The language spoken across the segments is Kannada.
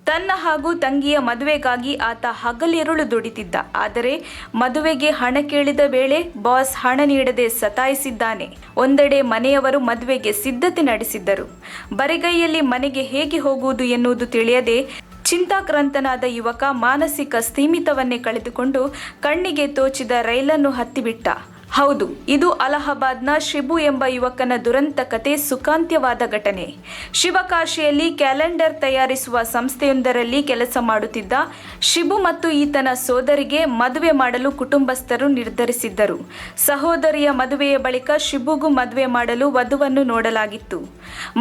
ತನ್ನ ಹಾಗೂ ತಂಗಿಯ ಮದುವೆಗಾಗಿ ಆತ ಹಗಲಿರುಳು ದುಡಿತಿದ್ದ. ಆದರೆ ಮದುವೆಗೆ ಹಣ ಕೇಳಿದ ವೇಳೆ ಬಾಸ್ ಹಣ ನೀಡದೆ ಸತಾಯಿಸಿದ್ದಾನೆ. ಒಂದೆಡೆ ಮನೆಯವರು ಮದುವೆಗೆ ಸಿದ್ಧತೆ ನಡೆಸಿದ್ದರು. ಬರಿಗೈಯಲ್ಲಿ ಮನೆಗೆ ಹೇಗೆ ಹೋಗುವುದು ಎನ್ನುವುದು ತಿಳಿಯದೆ ಚಿಂತಾಕ್ರಾಂತನಾದ ಯುವಕ ಮಾನಸಿಕ ಸ್ಥಿಮಿತವನ್ನೇ ಕಳೆದುಕೊಂಡು ಕಣ್ಣಿಗೆ ತೋಚಿದ ರೈಲನ್ನು ಹತ್ತಿಬಿಟ್ಟ. ಹೌದು, ಇದು ಅಲಹಾಬಾದ್ನ ಶಿಬು ಎಂಬ ಯುವಕನ ದುರಂತ ಕತೆ, ಸುಖಾಂತ್ಯವಾದ ಘಟನೆ. ಶಿವಕಾಶಿಯಲ್ಲಿ ಕ್ಯಾಲೆಂಡರ್ ತಯಾರಿಸುವ ಸಂಸ್ಥೆಯೊಂದರಲ್ಲಿ ಕೆಲಸ ಮಾಡುತ್ತಿದ್ದ ಶಿಬು ಮತ್ತು ಈತನ ಸೋದರಿಗೆ ಮದುವೆ ಮಾಡಲು ಕುಟುಂಬಸ್ಥರು ನಿರ್ಧರಿಸಿದ್ದರು. ಸಹೋದರಿಯ ಮದುವೆಯ ಬಳಿಕ ಶಿಬುಗೂ ಮದುವೆ ಮಾಡಲು ವಧುವನ್ನು ನೋಡಲಾಗಿತ್ತು.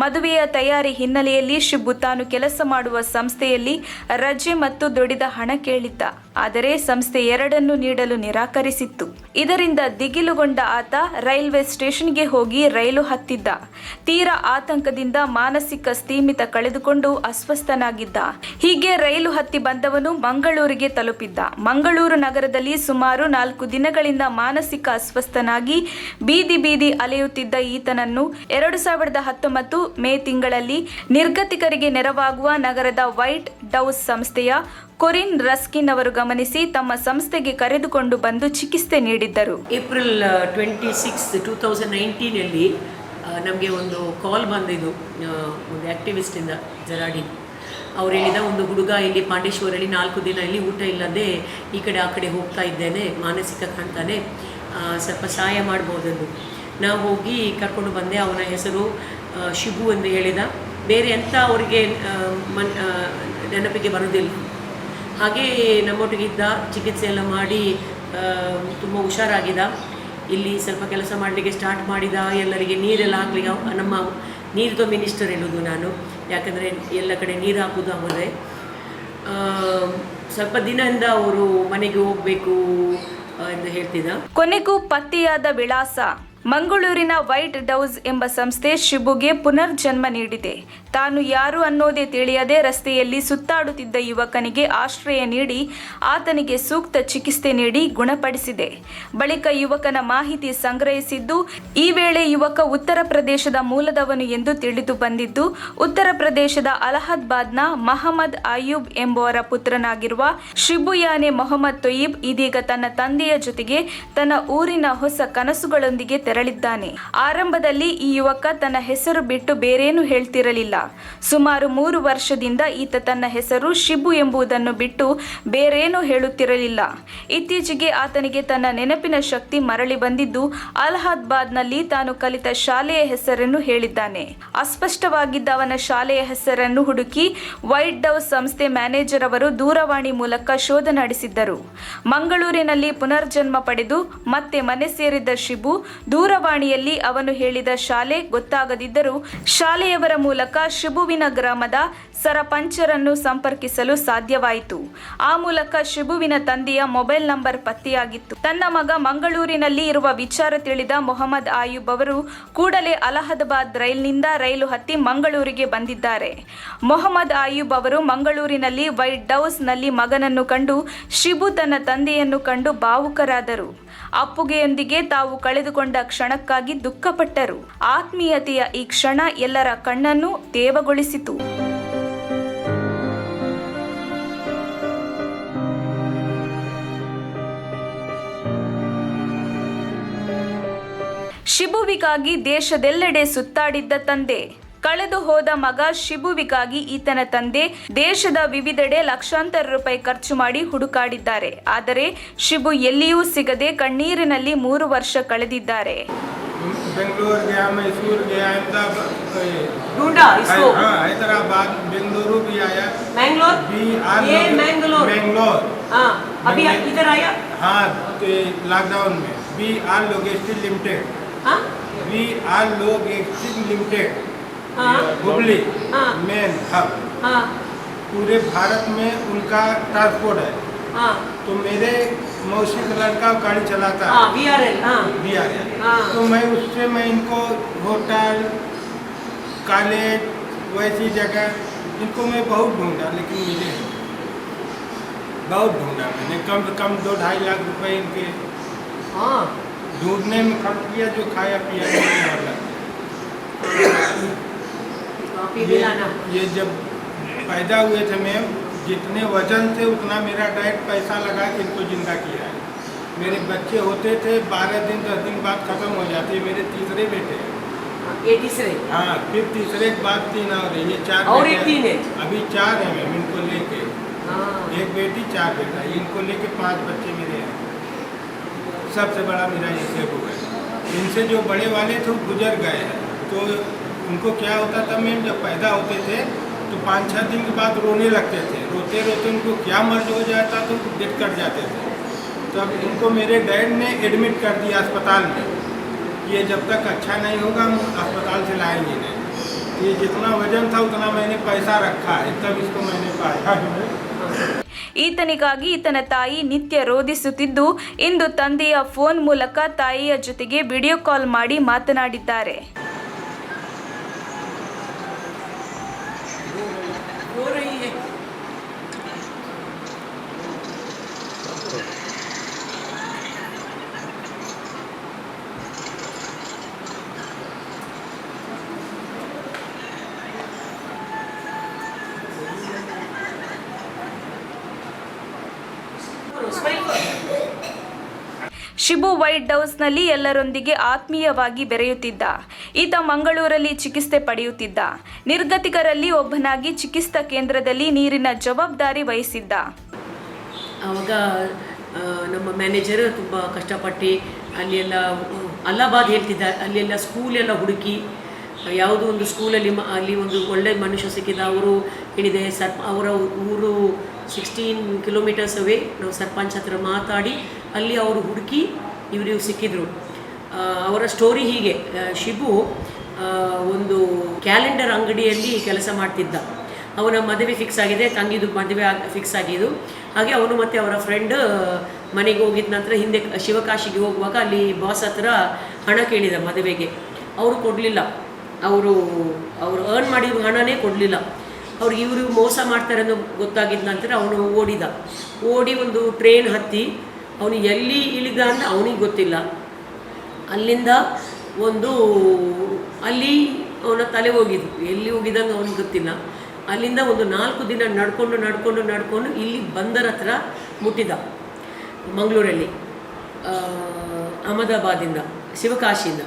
ಮದುವೆಯ ತಯಾರಿ ಹಿನ್ನೆಲೆಯಲ್ಲಿ ಶಿಬು ತಾನು ಕೆಲಸ ಮಾಡುವ ಸಂಸ್ಥೆಯಲ್ಲಿ ರಜೆ ಮತ್ತು ದುಡಿದ ಹಣ ಕೇಳಿದ್ದ. ಆದರೆ ಸಂಸ್ಥೆ ಎರಡನ್ನೂ ನೀಡಲು ನಿರಾಕರಿಸಿತ್ತು. ಇದರಿಂದ ದಿಗಿಲುಗೊಂಡ ಆತ ರೈಲ್ವೆ ಸ್ಟೇಷನ್ಗೆ ಹೋಗಿ ರೈಲು ಹತ್ತಿದ್ದ. ತೀರಾ ಆತಂಕದಿಂದ ಮಾನಸಿಕ ಸ್ಥಿಮಿತ ಕಳೆದುಕೊಂಡು ಅಸ್ವಸ್ಥನಾಗಿದ್ದ. ಹೀಗೆ ರೈಲು ಹತ್ತಿ ಬಂದವನು ಮಂಗಳೂರಿಗೆ ತಲುಪಿದ್ದ. ಮಂಗಳೂರು ನಗರದಲ್ಲಿ ಸುಮಾರು 4 ದಿನಗಳಿಂದ ಮಾನಸಿಕ ಅಸ್ವಸ್ಥನಾಗಿ ಬೀದಿ ಬೀದಿ ಅಲೆಯುತ್ತಿದ್ದ ಈತನನ್ನು 2019 ಮೇ ತಿಂಗಳಲ್ಲಿ ನಿರ್ಗತಿಕರಿಗೆ ನೆರವಾಗುವ ನಗರದ ವೈಟ್ ಡೌಸ್ ಸಂಸ್ಥೆಯ ಕೊರಿನ್ ರಸ್ಕಿನ್ ಅವರು ಗಮನಿಸಿ ತಮ್ಮ ಸಂಸ್ಥೆಗೆ ಕರೆದುಕೊಂಡು ಬಂದು ಚಿಕಿತ್ಸೆ ನೀಡಿದ್ದರು. ಏಪ್ರಿಲ್ 26, 2019 ನಮಗೆ ಒಂದು ಕಾಲ್ ಬಂದಿದ್ದು ಒಂದು ಆ್ಯಕ್ಟಿವಿಸ್ಟಿಂದ ಜರಾಡಿ. ಅವ್ರು ಹೇಳಿದ, ಒಂದು ಹುಡುಗ ಇಲ್ಲಿ ಪಾಂಡೇಶ್ವರಲ್ಲಿ 4 ದಿನ ಇಲ್ಲಿ ಊಟ ಇಲ್ಲದೆ ಈ ಕಡೆ ಆ ಕಡೆ ಹೋಗ್ತಾ ಇದ್ದೇನೆ, ಮಾನಸಿಕ ಕಾಣ್ತಾನೆ, ಸ್ವಲ್ಪ ಸಹಾಯ ಮಾಡ್ಬೋದೆಂದು. ನಾವು ಹೋಗಿ ಕರ್ಕೊಂಡು ಬಂದೆ. ಅವನ ಹೆಸರು ಶಿಬು ಎಂದು ಹೇಳಿದ. ಬೇರೆ ಎಂಥ ಅವರಿಗೆ ನೆನಪಿಗೆ ಬರೋದಿಲ್ಲ. ಹಾಗೆ ನಮ್ಮೊಟ್ಟಿಗೆ ಇದ್ದ, ಚಿಕಿತ್ಸೆ ಎಲ್ಲ ಮಾಡಿ ತುಂಬ ಹುಷಾರಾಗಿದ್ದ. ಇಲ್ಲಿ ಸ್ವಲ್ಪ ಕೆಲಸ ಮಾಡಲಿಕ್ಕೆ ಸ್ಟಾರ್ಟ್ ಮಾಡಿದ. ಎಲ್ಲರಿಗೆ ನೀರೆಲ್ಲ ಹಾಕ್ಲಿಕ್ಕೆ ನಮ್ಮ ನೀರಿನ ಮಿನಿಸ್ಟರ್ ಹೇಳೋದು ನಾನು, ಯಾಕಂದರೆ ಎಲ್ಲ ಕಡೆ ನೀರು ಹಾಕೋದು ಅವರೇ. ಸ್ವಲ್ಪ ದಿನದಿಂದ ಅವರು ಮನೆಗೆ ಹೋಗಬೇಕು ಎಂದು ಹೇಳ್ತಿದ್ದ. ಕೊನೆಗೂ ಪತ್ತೆಯಾದ ವಿಳಾಸ ಮಂಗಳೂರಿನ ವೈಟ್ ಡೌಸ್ ಎಂಬ ಸಂಸ್ಥೆ ಶಿಬುಗೆ ಪುನರ್ಜನ್ಮ ನೀಡಿದೆ. ತಾನು ಯಾರು ಅನ್ನೋದೇ ತಿಳಿಯದೆ ರಸ್ತೆಯಲ್ಲಿ ಸುತ್ತಾಡುತ್ತಿದ್ದ ಯುವಕನಿಗೆ ಆಶ್ರಯ ನೀಡಿ ಆತನಿಗೆ ಸೂಕ್ತ ಚಿಕಿತ್ಸೆ ನೀಡಿ ಗುಣಪಡಿಸಿದೆ. ಬಳಿಕ ಯುವಕನ ಮಾಹಿತಿ ಸಂಗ್ರಹಿಸಿದ್ದು, ಈ ವೇಳೆ ಯುವಕ ಉತ್ತರ ಪ್ರದೇಶದ ಮೂಲದವನು ಎಂದು ತಿಳಿದು ಬಂದಿದ್ದು, ಉತ್ತರ ಪ್ರದೇಶದ ಅಲಹಾಬಾದ್ನ ಮಹಮ್ಮದ್ ಆಯೂಬ್ ಎಂಬುವರ ಪುತ್ರನಾಗಿರುವ ಶಿಬುಯಾನೆ ಮೊಹಮ್ಮದ್ ತೊಯ್ಯಿಬ್ ಇದೀಗ ತನ್ನ ತಂದೆಯ ಜೊತೆಗೆ ತನ್ನ ಊರಿನ ಹೊಸ ಕನಸುಗಳೊಂದಿಗೆ ತೆರಳಿದ್ದಾನೆ. ಆರಂಭದಲ್ಲಿ ಈ ಯುವಕ ತನ್ನ ಹೆಸರು ಬಿಟ್ಟು ಬೇರೇನೂ ಹೇಳ್ತಿರಲಿಲ್ಲ. ಸುಮಾರು 3 ವರ್ಷದಿಂದ ಈತ ತನ್ನ ಹೆಸರು ಶಿಬು ಎಂಬುದನ್ನು ಬಿಟ್ಟು ಬೇರೇನೂ ಹೇಳುತ್ತಿರಲಿಲ್ಲ. ಇತ್ತೀಚೆಗೆ ಆತನಿಗೆ ತನ್ನ ನೆನಪಿನ ಶಕ್ತಿ ಮರಳಿ ಬಂದಿದ್ದು, ಅಲಹಾಬಾದ್ನಲ್ಲಿ ತಾನು ಕಲಿತ ಶಾಲೆಯ ಹೆಸರನ್ನು ಹೇಳಿದ್ದಾನೆ. ಅಸ್ಪಷ್ಟವಾಗಿದ್ದ ಅವನ ಶಾಲೆಯ ಹೆಸರನ್ನು ಹುಡುಕಿ ವೈಟ್ ಡೌಸ್ ಸಂಸ್ಥೆ ಮ್ಯಾನೇಜರ್ ಅವರು ದೂರವಾಣಿ ಮೂಲಕ ಶೋಧ ನಡೆಸಿದ್ದರು. ಮಂಗಳೂರಿನಲ್ಲಿ ಪುನರ್ಜನ್ಮ ಪಡೆದು ಮತ್ತೆ ಮನೆ ಸೇರಿದ್ದ ಶಿಬು ದೂರವಾಣಿಯಲ್ಲಿ ಅವನು ಹೇಳಿದ ಶಾಲೆ ಗೊತ್ತಾಗದಿದ್ದರೂ ಶಾಲೆಯವರ ಮೂಲಕ ಶಿಬುವಿನ ಗ್ರಾಮದ ಸರಪಂಚರನ್ನು ಸಂಪರ್ಕಿಸಲು ಸಾಧ್ಯವಾಯಿತು. ಆ ಮೂಲಕ ಶಿಬುವಿನ ತಂದೆಯ ಮೊಬೈಲ್ ನಂಬರ್ ಪತ್ತೆಯಾಗಿತ್ತು. ತನ್ನ ಮಗ ಮಂಗಳೂರಿನಲ್ಲಿ ಇರುವ ವಿಚಾರ ತಿಳಿದ ಮೊಹಮ್ಮದ್ ಆಯೂಬ್ ಅವರು ಕೂಡಲೇ ಅಲಹಾಬಾದ್ ರೈಲ್ನಿಂದ ರೈಲು ಹತ್ತಿ ಮಂಗಳೂರಿಗೆ ಬಂದಿದ್ದಾರೆ. ಮೊಹಮ್ಮದ್ ಆಯೂಬ್ ಅವರು ಮಂಗಳೂರಿನಲ್ಲಿ ವೈಟ್ ಡೌಸ್ನಲ್ಲಿ ಮಗನನ್ನು ಕಂಡು ಶಿಬು ತನ್ನ ತಂದೆಯನ್ನು ಕಂಡು ಭಾವುಕರಾದರು. ಅಪ್ಪುಗೆಯೊಂದಿಗೆ ತಾವು ಕಳೆದುಕೊಂಡ ಕ್ಷಣಕ್ಕಾಗಿ ದುಃಖಪಟ್ಟರು. ಆತ್ಮೀಯತೆಯ ಈ ಕ್ಷಣ ಎಲ್ಲರ ಕಣ್ಣನ್ನು ತೇವಗೊಳಿಸಿತು. ಶಿಬುವಿಗಾಗಿ ದೇಶದೆಲ್ಲೆಡೆ ಸುತ್ತಾಡಿದ್ದ ತಂದೆ, ಕಳೆದು ಹೋದ ಮಗ ಶಿಬುವಿಗಾಗಿ ಈತನ ತಂದೆ ದೇಶದ ವಿವಿಧೆಡೆ ಲಕ್ಷಾಂತರ ರೂಪಾಯಿ ಖರ್ಚು ಮಾಡಿ ಹುಡುಕಾಡಿದ್ದಾರೆ. ಆದರೆ ಶಿಬು ಎಲ್ಲಿಯೂ ಸಿಗದೆ ಕಣ್ಣೀರಿನಲ್ಲಿ 3 ವರ್ಷ ಕಳೆದಿದ್ದಾರೆ. बेंगलोर गया, मैसूर गया, ढूंढा इसको, हैदराबाद, बेंगलुरु भी आया, मैंगलोर, ये मैंगलोर, हाँ, अभी इधर आया, हाँ, तो लॉकडाउन में VR लॉजिस्टिक्स लिमिटेड, हाँ, VR लॉजिस्टिक्स लिमिटेड, हाँ, हुबली, हाँ, मेन हब, हाँ, पूरे भारत में उनका ट्रांसपोर्ट है, हाँ, तो मेरे मौसी का लड़का गाड़ी चलाता है, हाँ, VRL, हाँ, VRL, हाँ, तो मैं इनको होटल, कॉलेज, वैसी जगह इनको मैं बहुत ढूंढा, लेकिन मिले नहीं। बहुत ढूंढा मैंने, कम से कम 2-2.5 लाख रुपए इनके हाँ, ढूंढने में खर्च किया, जो खाया पिया नहीं वाला। ये जब पैदा हुए थे मैम, जितने वजन थे उतना मेरा डाइट पैसा लगा के इनको जिंदा किया है। मेरे बच्चे होते थे 12 दिन 10 दिन बाद ख़त्म हो जाते। मेरे तीसरे बेटे हैं। ये तीसरे? हाँ, फिर तीसरे के बाद 3 और है, ये 4 और बेटे एक 3 है? अभी 4 हैं मैम इनको लेके। हाँ। एक बेटी 4 बेटा, इनको लेके 5 बच्चे मेरे हैं। सबसे बड़ा मेरा ये सेबू है। इनसे जो बड़े वाले थे वो गुजर गए हैं। तो उनको क्या होता था मैम, जब पैदा होते थे तो 5-6 दिन के बाद रोने लगते थे। रोते रोते उनको क्या मर्ज हो जाता तो डेथ कर जाते थे। तब इनको मेरे डैड ने एडमिट कर दिया अस्पताल में। ये जब तक अच्छा नहीं होगा हम अस्पताल से लाएंगे नहीं। ये जितना वजन था उतना मैंने पैसा रखा है, तब इसको मैंने पाया है। ಈತನಿಗಾಗಿ ಈತನ ತಾಯಿ ನಿತ್ಯ ರೋಧಿಸುತ್ತಿದ್ದು, ಇಂದು ತಂದೆಯ ಫೋನ್ ಮೂಲಕ ತಾಯಿಯ ಜೊತೆಗೆ ವಿಡಿಯೋ ಕಾಲ್ ಮಾಡಿ ಮಾತನಾಡಿದ್ದಾರೆ. ಶಿಬು ವೈಟ್ ಹೌಸ್ನಲ್ಲಿ ಎಲ್ಲರೊಂದಿಗೆ ಆತ್ಮೀಯವಾಗಿ ಬೆರೆಯುತ್ತಿದ್ದ. ಈತ ಮಂಗಳೂರಲ್ಲಿ ಚಿಕಿತ್ಸೆ ಪಡೆಯುತ್ತಿದ್ದ. ನಿರ್ಗತಿಕರಲ್ಲಿ ಒಬ್ಬನಾಗಿ ಚಿಕಿತ್ಸಾ ಕೇಂದ್ರದಲ್ಲಿ ನೀರಿನ ಜವಾಬ್ದಾರಿ ವಹಿಸಿದ್ದ. ಆವಾಗ ನಮ್ಮ ಮ್ಯಾನೇಜರ್ ತುಂಬ ಕಷ್ಟಪಟ್ಟು ಅಲ್ಲೆಲ್ಲ ಅಲ್ಲಾಬಾದ್ ಹೇಳ್ತಿದ್ದ, ಅಲ್ಲೆಲ್ಲ ಸ್ಕೂಲೆಲ್ಲ ಹುಡುಕಿ ಯಾವುದೋ ಒಂದು ಸ್ಕೂಲಲ್ಲಿ ಅಲ್ಲಿ ಒಂದು ಒಳ್ಳೆ ಮನುಷ್ಯ ಸಿಕ್ಕಿದ. ಅವರು ಹೇಳಿದೆ ಅವರ ಊರು 16 ಕಿಲೋಮೀಟರ್ಸ್ ಅವೇ. ನಾವು ಸರ್ಪಂಚ್ ಹತ್ರ ಮಾತಾಡಿ ಅಲ್ಲಿ ಅವರು ಹುಡುಕಿ ಇವರು ಸಿಕ್ಕಿದ್ರು. ಅವರ ಸ್ಟೋರಿ ಹೀಗೆ, ಶಿಬು ಒಂದು ಕ್ಯಾಲೆಂಡರ್ ಅಂಗಡಿಯಲ್ಲಿ ಕೆಲಸ ಮಾಡ್ತಿದ್ದ. ಅವನ ಮದುವೆ ಫಿಕ್ಸ್ ಆಗಿದೆ, ತಂಗಿದು ಮದುವೆ ಫಿಕ್ಸ್ ಆಗಿದ್ದು. ಹಾಗೆ ಅವನು ಮತ್ತು ಅವರ ಫ್ರೆಂಡ್ ಮನೆಗೆ ಹೋಗಿದ ನಂತರ ಹಿಂದೆ ಶಿವಕಾಶಿಗೆ ಹೋಗುವಾಗ ಅಲ್ಲಿ ಬಾಸ್ ಹತ್ರ ಹಣ ಕೇಳಿದ ಮದುವೆಗೆ. ಅವರು ಕೊಡಲಿಲ್ಲ. ಅವರು ಅರ್ನ್ ಮಾಡಿರೋ ಹಣನೇ ಕೊಡಲಿಲ್ಲ. ಅವ್ರಿಗೆ ಇವರು ಮೋಸ ಮಾಡ್ತಾರೆ ಅನ್ನೋ ಗೊತ್ತಾಗಿದ್ದ ನಂತರ ಅವನು ಓಡಿ ಒಂದು ಟ್ರೈನ್ ಹತ್ತಿ ಅವನು ಎಲ್ಲಿ ಇಳಿದ ಅಂತ ಅವನಿಗೆ ಗೊತ್ತಿಲ್ಲ. ಅಲ್ಲಿಂದ ಅಲ್ಲಿ ಅವನ ತಲೆ ಹೋಗಿದ್ದು, ಎಲ್ಲಿ ಹೋಗಿದಂಗೆ ಅವನಿಗೆ ಗೊತ್ತಿಲ್ಲ. ಅಲ್ಲಿಂದ ಒಂದು 4 ದಿನ ನಡ್ಕೊಂಡು ಇಲ್ಲಿ ಬಂದರ ಹತ್ರ ಮುಟ್ಟಿದ, ಮಂಗಳೂರಲ್ಲಿ, ಅಹಮದಾಬಾದಿಂದ, ಶಿವಕಾಶಿಯಿಂದ.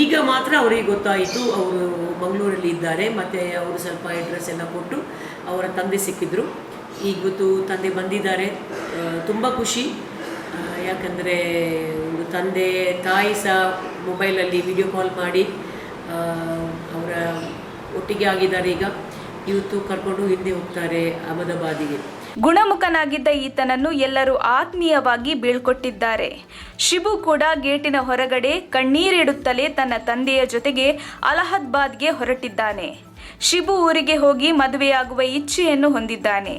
ಈಗ ಮಾತ್ರ ಅವರಿಗೆ ಗೊತ್ತಾಯಿತು ಅವರು ಮಂಗಳೂರಲ್ಲಿ ಇದ್ದಾರೆ. ಮತ್ತು ಅವರು ಸ್ವಲ್ಪ ಅಡ್ರೆಸ್ ಎಲ್ಲ ಕೊಟ್ಟು ಅವರ ತಂದೆ ಸಿಕ್ಕಿದ್ರು. ಈಗ ಗೊತ್ತು ತಂದೆ ಬಂದಿದ್ದಾರೆ. ತುಂಬ ಖುಷಿ. ಯಾಕಂದರೆ ಒಂದು ತಂದೆ ತಾಯಿ ಸಹ ಮೊಬೈಲಲ್ಲಿ ವಿಡಿಯೋ ಕಾಲ್ ಮಾಡಿ ಅವರ ಒಟ್ಟಿಗೆ ಆಗಿದ್ದಾರೆ. ಈಗ ಇವತ್ತು ಕರ್ಕೊಂಡು ಹಿಂದೆ ಹೋಗ್ತಾರೆ ಅಹಮದಾಬಾದಿಗೆ. ಗುಣಮುಖನಾಗಿದ್ದ ಈತನನ್ನು ಎಲ್ಲರೂ ಆತ್ಮೀಯವಾಗಿ ಬೀಳ್ಕೊಟ್ಟಿದ್ದಾರೆ. ಶಿಬು ಕೂಡ ಗೇಟಿನ ಹೊರಗಡೆ ಕಣ್ಣೀರಿಡುತ್ತಲೇ ತನ್ನ ತಂದೆಯ ಜೊತೆಗೆ ಅಲಹಾಬಾದ್ಗೆ ಹೊರಟಿದ್ದಾನೆ. ಶಿಬು ಊರಿಗೆ ಹೋಗಿ ಮದುವೆಯಾಗುವ ಇಚ್ಛೆಯನ್ನು ಹೊಂದಿದ್ದಾನೆ.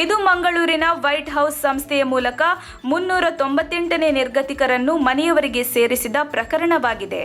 ಇದು ಮಂಗಳೂರಿನ ವೈಟ್ ಹೌಸ್ ಸಂಸ್ಥೆಯ ಮೂಲಕ 398ನೇ ನಿರ್ಗತಿಕರನ್ನು ಮನೆಯವರಿಗೆ ಸೇರಿಸಿದ ಪ್ರಕರಣವಾಗಿದೆ.